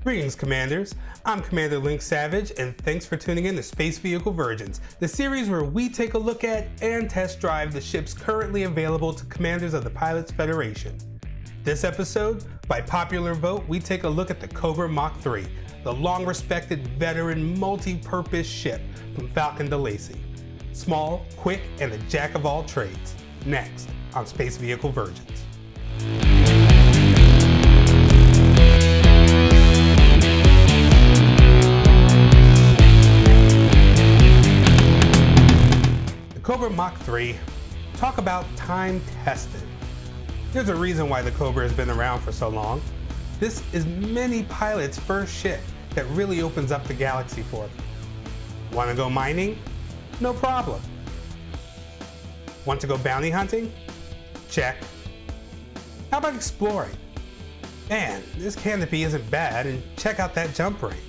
Greetings, Commanders. I'm Commander Link Savage, and thanks for tuning in to Space Vehicle Virgins, the series where we take a look at and test drive the ships currently available to commanders of the Pilots Federation. This episode, by popular vote, we take a look at the Cobra MKIII, the long-respected veteran multi-purpose ship from Falcon to Lacey. Small, quick, and a jack of all trades. Next on Space Vehicle Virgins. Cobra MKIII, talk about time tested. There's a reason why the Cobra has been around for so long. This is many pilots' first ship that really opens up the galaxy for them. Want to go mining? No problem. Want to go bounty hunting? Check. How about exploring? Man, this canopy isn't bad, and check out that jump range.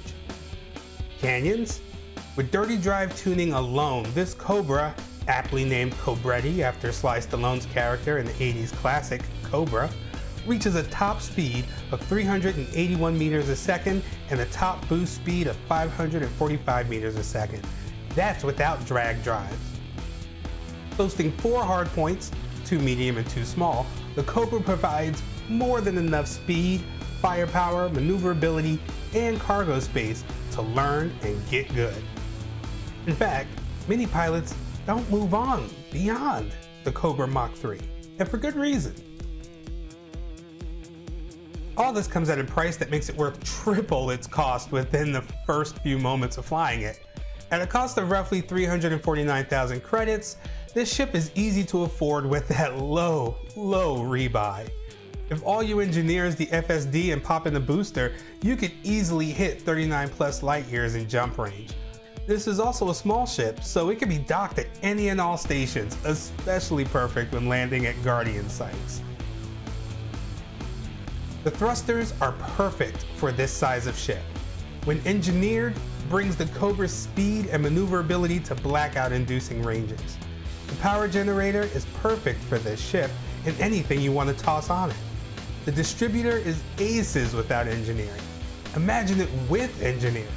Canyons? With dirty drive tuning alone, this Cobra, aptly named Cobretti after Sly Stallone's character in the 80s classic Cobra, reaches a top speed of 381 meters a second and a top boost speed of 545 meters a second. That's without drag drives. Boasting 4 hardpoints, 2 medium and 2 small, the Cobra provides more than enough speed, firepower, maneuverability, and cargo space to learn and get good. In fact, many pilots don't move on beyond the Cobra MKIII, and for good reason. All this comes at a price that makes it worth triple its cost within the first few moments of flying it. At a cost of roughly 349,000 credits, this ship is easy to afford with that low rebuy. If all you engineers the FSD and pop in the booster, you could easily hit 39 plus light years in jump range. This is also a small ship, so it can be docked at any and all stations, especially perfect when landing at Guardian sites. The thrusters are perfect for this size of ship. When engineered, brings the Cobra's speed and maneuverability to blackout-inducing ranges. The power generator is perfect for this ship and anything you want to toss on it. The distributor is aces without engineering. Imagine it with engineering.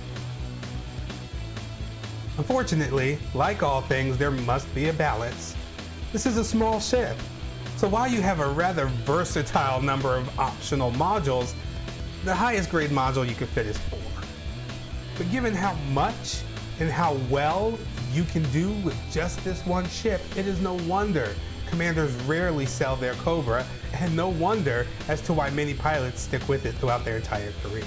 Unfortunately, like all things, there must be a balance. This is a small ship, so while you have a rather versatile number of optional modules, the highest grade module you can fit is 4. But given how much and how well you can do with just this one ship, it is no wonder commanders rarely sell their Cobra, and no wonder as to why many pilots stick with it throughout their entire career.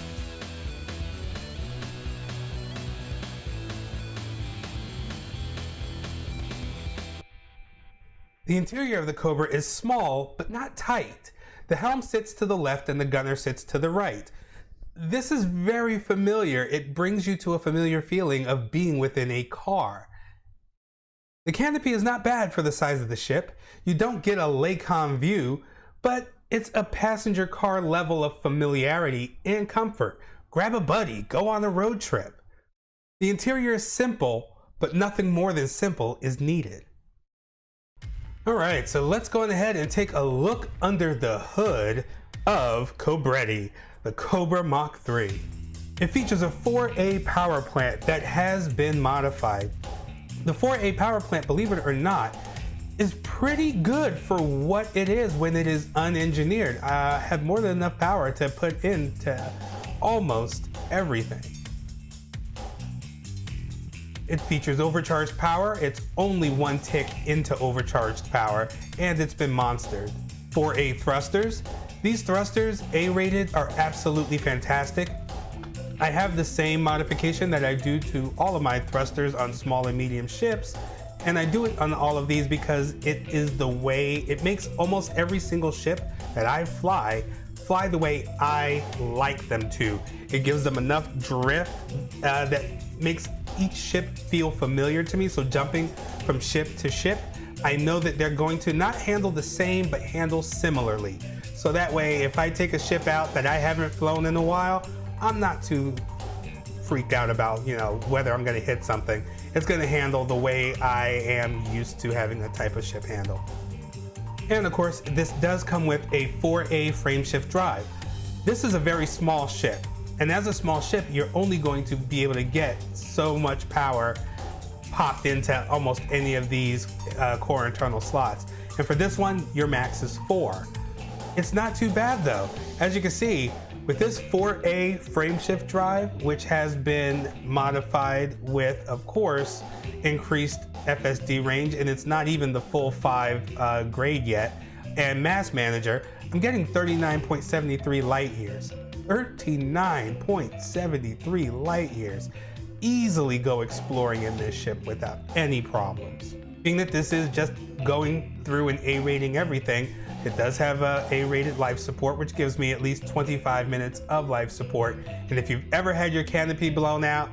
The interior of the Cobra is small, but not tight. The helm sits to the left and the gunner sits to the right. This is very familiar. It brings you to a familiar feeling of being within a car. The canopy is not bad for the size of the ship. You don't get a Lakon view, but it's a passenger car level of familiarity and comfort. Grab a buddy, go on a road trip. The interior is simple, but nothing more than simple is needed. Alright, so let's go ahead and take a look under the hood of Cobretti, the Cobra MKIII. It features a 4A power plant that has been modified. The 4A power plant, believe it or not, is pretty good for what it is when it is unengineered. I have more than enough power to put into almost everything. It features overcharged power. It's only 1 tick into overcharged power, and it's been monstered. 4A thrusters. These thrusters, A-rated, are absolutely fantastic. I have the same modification that I do to all of my thrusters on small and medium ships, and I do it on all of these because it is the way, it makes almost every single ship that I fly the way I like them to. It gives them enough drift that makes each ship feel familiar to me, so jumping from ship to ship, I know that they're going to not handle the same, but handle similarly. So that way, if I take a ship out that I haven't flown in a while, I'm not too freaked out about, whether I'm gonna hit something. It's gonna handle the way I am used to having a type of ship handle. And of course, this does come with a 4A frameshift drive. This is a very small ship, And as a small ship, you're only going to be able to get so much power popped into almost any of these core internal slots. And for this one, your max is 4. It's not too bad though. As you can see, with this 4A frameshift drive, which has been modified with, of course, increased FSD range, and it's not even the full 5 grade yet, and mass manager, I'm getting 39.73 light years. 39.73 light years. Easily go exploring in this ship without any problems. Being that this is just going through an A rating everything, it does have a A-rated life support, which gives me at least 25 minutes of life support. And if you've ever had your canopy blown out,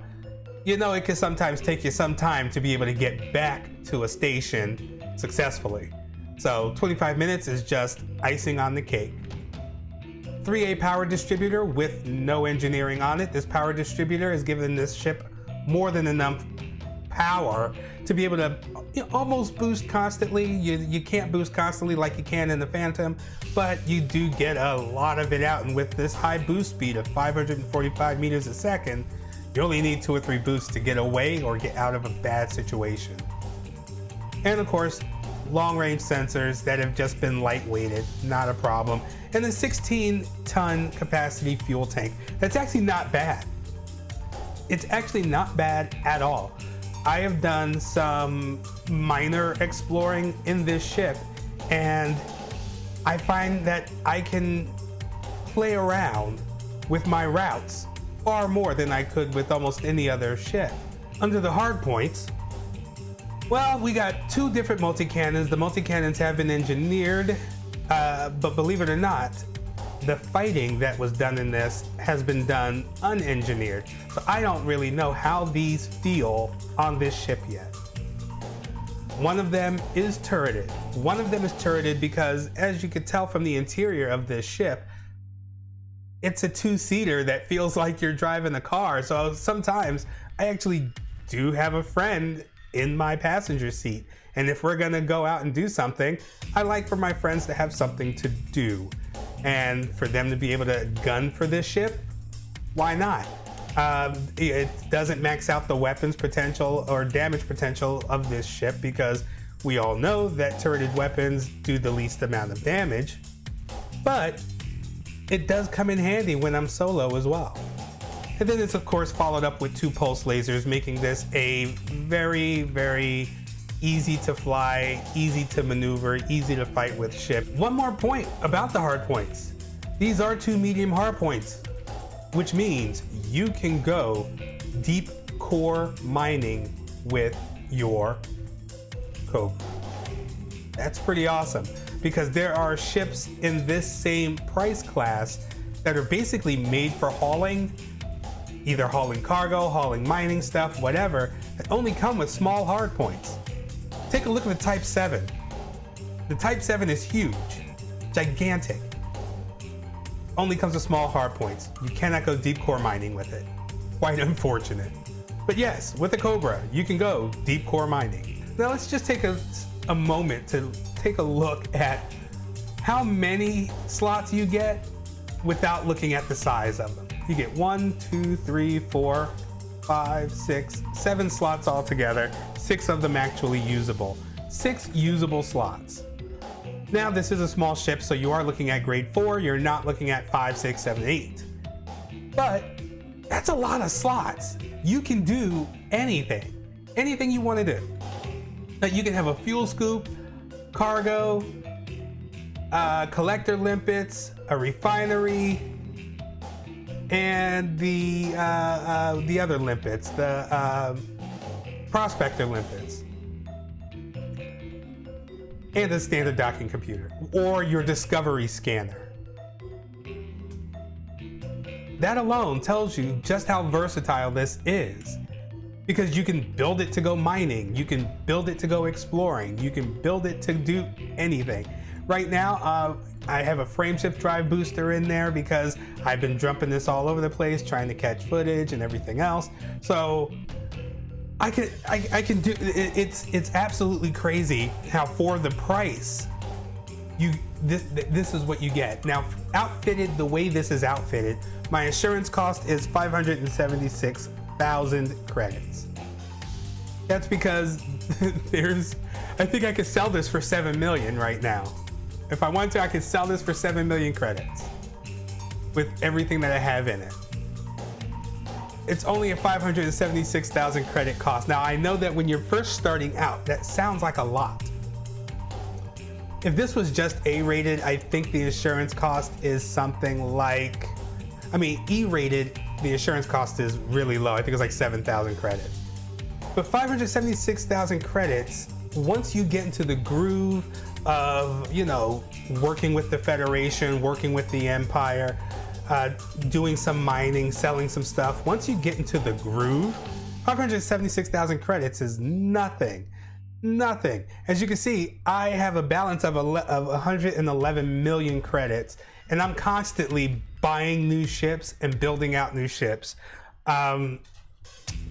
you know it can sometimes take you some time to be able to get back to a station successfully. So 25 minutes is just icing on the cake. 3A power distributor with no engineering on it. This power distributor has given this ship more than enough power to be able to almost boost constantly. You can't boost constantly like you can in the Phantom, but you do get a lot of it out. And with this high boost speed of 545 meters a second, you only need 2 or 3 boosts to get away or get out of a bad situation. And of course, long range sensors that have just been lightweighted, not a problem. And a 16-ton capacity fuel tank. That's actually not bad. It's actually not bad at all. I have done some minor exploring in this ship, and I find that I can play around with my routes far more than I could with almost any other ship. Under the hard points, well, we got 2 different multi-cannons. The multi-cannons have been engineered, but believe it or not, the fighting that was done in this has been done unengineered. So I don't really know how these feel on this ship yet. One of them is turreted. One of them is turreted because, as you could tell from the interior of this ship, it's a 2-seater that feels like you're driving a car. So sometimes I actually do have a friend in my passenger seat. And if we're gonna go out and do something, I like for my friends to have something to do. And for them to be able to gun for this ship, why not? It doesn't max out the weapons potential or damage potential of this ship, because we all know that turreted weapons do the least amount of damage, but it does come in handy when I'm solo as well. And then it's of course followed up with 2 pulse lasers, making this a very, very easy to fly, easy to maneuver, easy to fight with ship. One more point about the hard points. These are 2 medium hard points, which means you can go deep core mining with your Cobra. That's pretty awesome, because there are ships in this same price class that are basically made for hauling, either hauling cargo, hauling mining stuff, whatever, that only come with small hard points. Take a look at the Type 7. The Type 7 is huge, gigantic. Only comes with small hard points. You cannot go deep core mining with it. Quite unfortunate. But yes, with the Cobra, you can go deep core mining. Now let's just take a moment to take a look at how many slots you get without looking at the size of them. You get 1, 2, 3, 4, 5, 6, 7 slots altogether, 6 of them actually usable. 6 usable slots. Now this is a small ship, so you are looking at grade 4, you're not looking at 5, 6, 7, 8. But that's a lot of slots. You can do anything you want to do. Now you can have a fuel scoop, cargo, collector limpets, a refinery, and the other limpets, the prospector limpets, and a standard docking computer, or your discovery scanner. That alone tells you just how versatile this is, because you can build it to go mining, you can build it to go exploring, you can build it to do anything. Right now, I have a frameshift drive booster in there because I've been jumping this all over the place, trying to catch footage and everything else. So I can do it's absolutely crazy how for the price this is what you get. Now, outfitted the way this is outfitted My insurance cost is 576,000 credits. That's because I think I could sell this for 7 million right now. If I want to, I could sell this for 7 million credits with everything that I have in it. It's only a 576,000 credit cost. Now I know that when you're first starting out, that sounds like a lot. If this was just A-rated, I think the insurance cost is something like, E-rated, the insurance cost is really low. I think it's like 7,000 credits. But 576,000 credits, once you get into the groove of, working with the Federation, working with the Empire, doing some mining, selling some stuff. Once you get into the groove, 576,000 credits is nothing. Nothing. As you can see, I have a balance of 111 million credits, and I'm constantly buying new ships and building out new ships.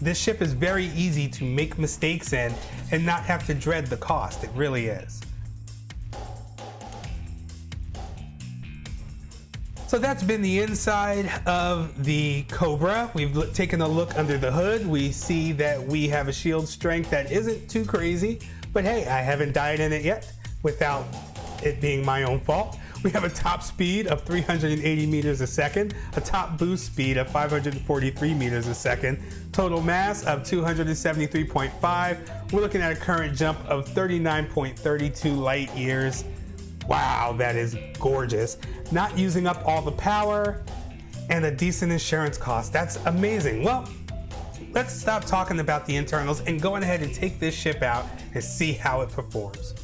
This ship is very easy to make mistakes in and not have to dread the cost. It really is. So that's been the inside of the Cobra. We've taken a look under the hood. We see that we have a shield strength that isn't too crazy, but hey, I haven't died in it yet without it being my own fault. We have a top speed of 380 meters a second, a top boost speed of 543 meters a second, total mass of 273.5. We're looking at a current jump of 39.32 light years. Wow, that is gorgeous. Not using up all the power and a decent insurance cost. That's amazing. Well, let's stop talking about the internals and go ahead and take this ship out and see how it performs.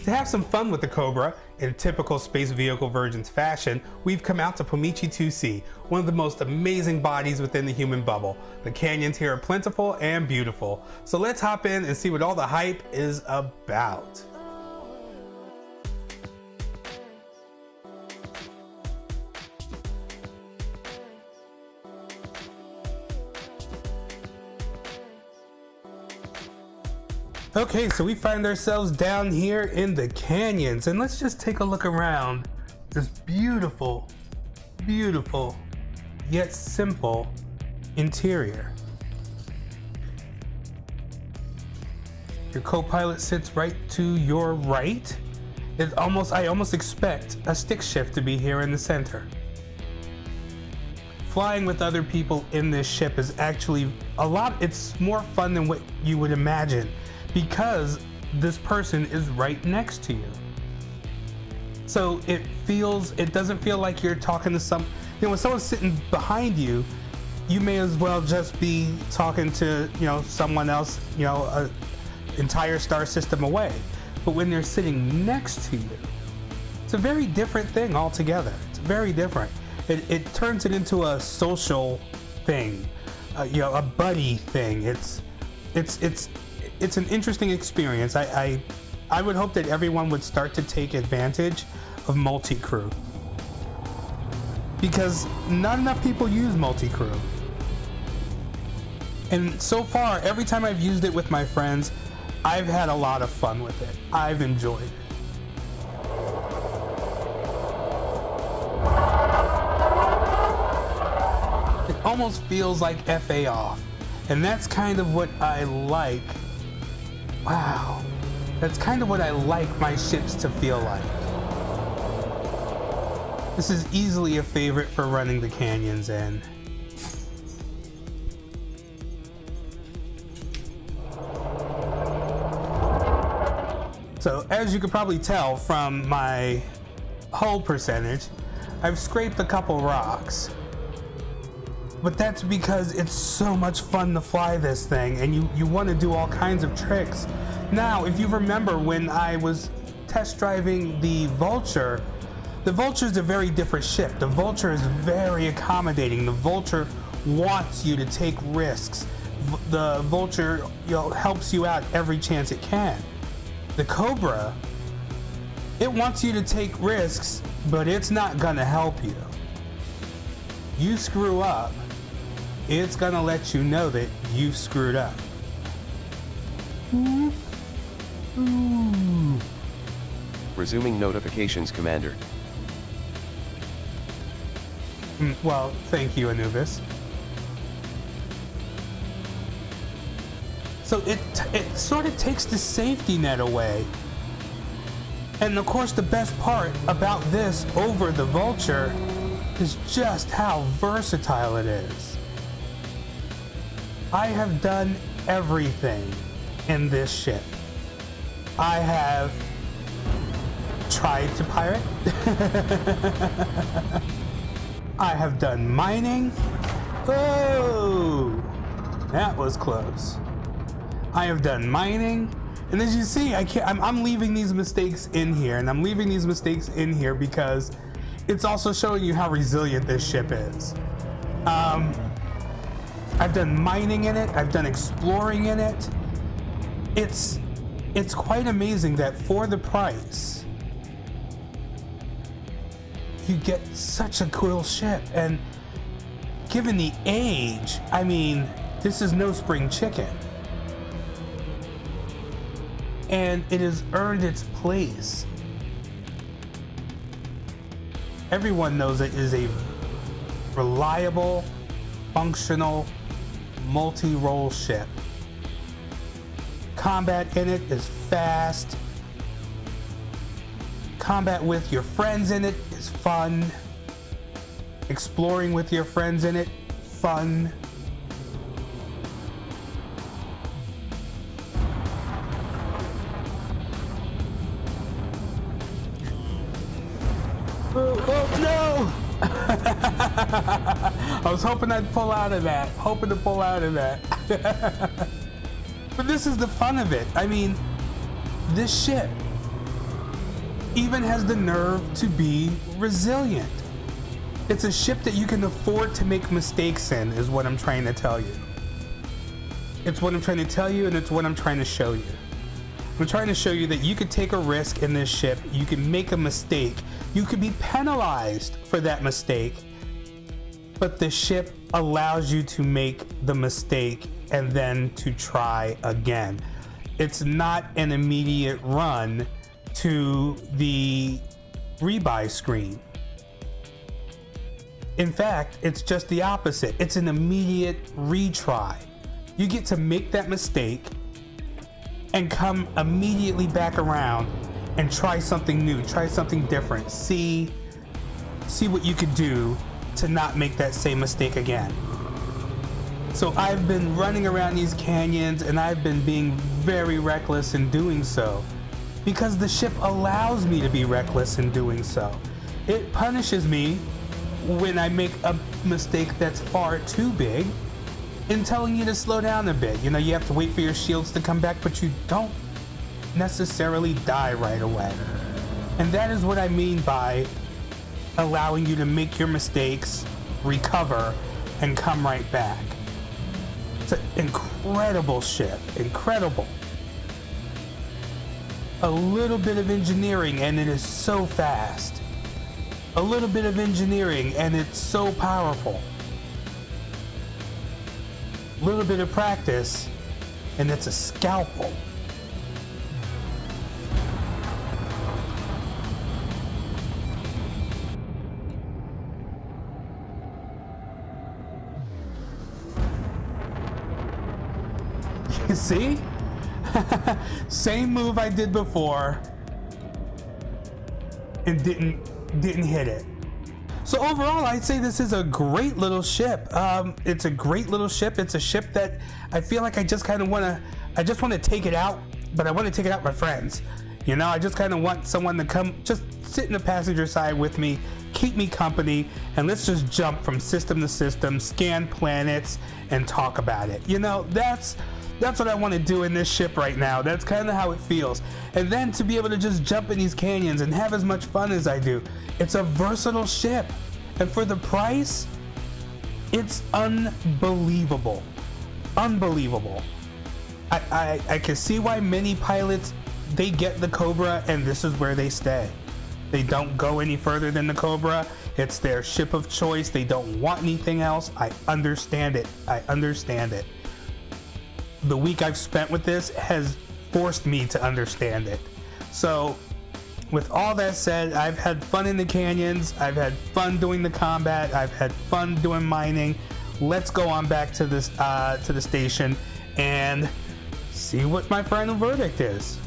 To have some fun with the Cobra, in typical Space Vehicle Virgins fashion, we've come out to Pomichi 2C, one of the most amazing bodies within the human bubble. The canyons here are plentiful and beautiful. So let's hop in and see what all the hype is about. Okay, so we find ourselves down here in the canyons, and let's just take a look around this beautiful, beautiful, yet simple interior. Your co-pilot sits right to your right. I almost expect a stick shift to be here in the center. Flying with other people in this ship is actually it's more fun than what you would imagine, because this person is right next to you. So it doesn't feel like you're talking to when someone's sitting behind you, you may as well just be talking to, someone else, an entire star system away. But when they're sitting next to you, it's a very different thing altogether. It's very different. It turns it into a social thing, a buddy thing. It's an interesting experience. I would hope that everyone would start to take advantage of multi-crew, because not enough people use multi-crew. And so far, every time I've used it with my friends, I've had a lot of fun with it. I've enjoyed it. It almost feels like FA off, and that's kind of what I like. Wow, that's kind of what I like my ships to feel like. This is easily a favorite for running the canyons in. So as you can probably tell from my hull percentage, I've scraped a couple rocks. But that's because it's so much fun to fly this thing, and you want to do all kinds of tricks. Now, if you remember when I was test driving the Vulture is a very different ship. The Vulture is very accommodating. The Vulture wants you to take risks. The Vulture helps you out every chance it can. The Cobra, it wants you to take risks, but it's not gonna help you. You screw up, it's gonna let you know that you've screwed up. Resuming notifications, Commander. Well, thank you, Anubis. So it sort of takes the safety net away. And of course, the best part about this over the Vulture is just how versatile it is. I have done everything in this ship. I have tried to pirate. I have done mining. Oh, that was close. I have done mining, and as you see, I'm leaving these mistakes in here, and I'm leaving these mistakes in here because it's also showing you how resilient this ship is. I've done mining in it. I've done exploring in it. It's quite amazing that for the price, you get such a cool ship. And given the age, I mean, this is no spring chicken. And it has earned its place. Everyone knows it is a reliable, functional, multi-role ship. Combat in it is fast. Combat with your friends in it is fun. Exploring with your friends in it, fun. Oh no! I was hoping I'd pull out of that. Hoping to pull out of that. But this is the fun of it. I mean, this ship even has the nerve to be resilient. It's a ship that you can afford to make mistakes in, is what I'm trying to tell you. It's what I'm trying to tell you, and it's what I'm trying to show you. I'm trying to show you that you could take a risk in this ship, you can make a mistake, you could be penalized for that mistake, but the ship allows you to make the mistake and then to try again. It's not an immediate run to the rebuy screen. In fact, it's just the opposite. It's an immediate retry. You get to make that mistake and come immediately back around and try something new, try something different, see what you could do to not make that same mistake again. So I've been running around these canyons and I've been being very reckless in doing so because the ship allows me to be reckless in doing so. It punishes me when I make a mistake that's far too big in telling you to slow down a bit. You know, you have to wait for your shields to come back, but you don't necessarily die right away. And that is what I mean by allowing you to make your mistakes, recover, and come right back. It's an incredible ship, incredible. A little bit of engineering and it is so fast. A little bit of engineering and it's so powerful. A little bit of practice and it's a scalpel. You see? Same move I did before and didn't hit it. So overall, I'd say this is a great little ship. It's a great little ship. It's a ship that I feel like I just want to take it out, but I want to take it out with my friends. You know, I just kind of want someone to come, just sit in the passenger side with me, keep me company, and let's just jump from system to system, scan planets, and talk about it. You know, that's what I want to do in this ship right now. That's kind of how it feels. And then to be able to just jump in these canyons and have as much fun as I do. It's a versatile ship. And for the price, it's unbelievable. Unbelievable. I can see why many pilots, they get the Cobra and this is where they stay. They don't go any further than the Cobra. It's their ship of choice. They don't want anything else. I understand it. I understand it. The week I've spent with this has forced me to understand it. So with all that said, I've had fun in the canyons, I've had fun doing the combat, I've had fun doing mining. Let's go on back to this to the station and see what my final verdict is.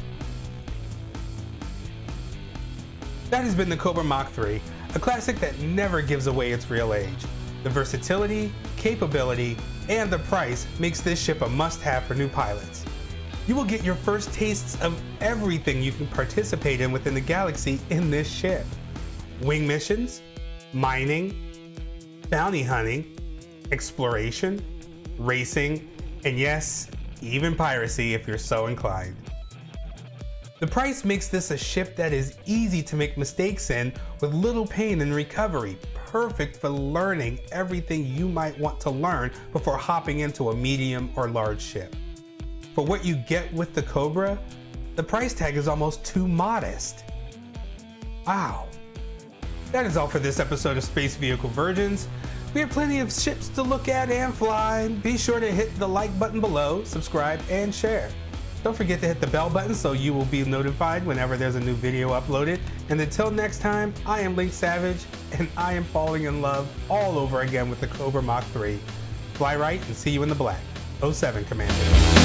That has been the Cobra MKIII, a classic that never gives away its real age. The versatility, capability, and the price makes this ship a must-have for new pilots. You will get your first tastes of everything you can participate in within the galaxy in this ship. Wing missions, mining, bounty hunting, exploration, racing, and yes, even piracy if you're so inclined. The price makes this a ship that is easy to make mistakes in with little pain and recovery, perfect for learning everything you might want to learn before hopping into a medium or large ship. For what you get with the Cobra, the price tag is almost too modest. Wow. That is all for this episode of Space Vehicle Virgins. We have plenty of ships to look at and fly. Be sure to hit the like button below, subscribe, and share. Don't forget to hit the bell button so you will be notified whenever there's a new video uploaded. And until next time, I am Link Savage, and I am falling in love all over again with the Cobra MKIII. Fly right and see you in the black. 07, Commander.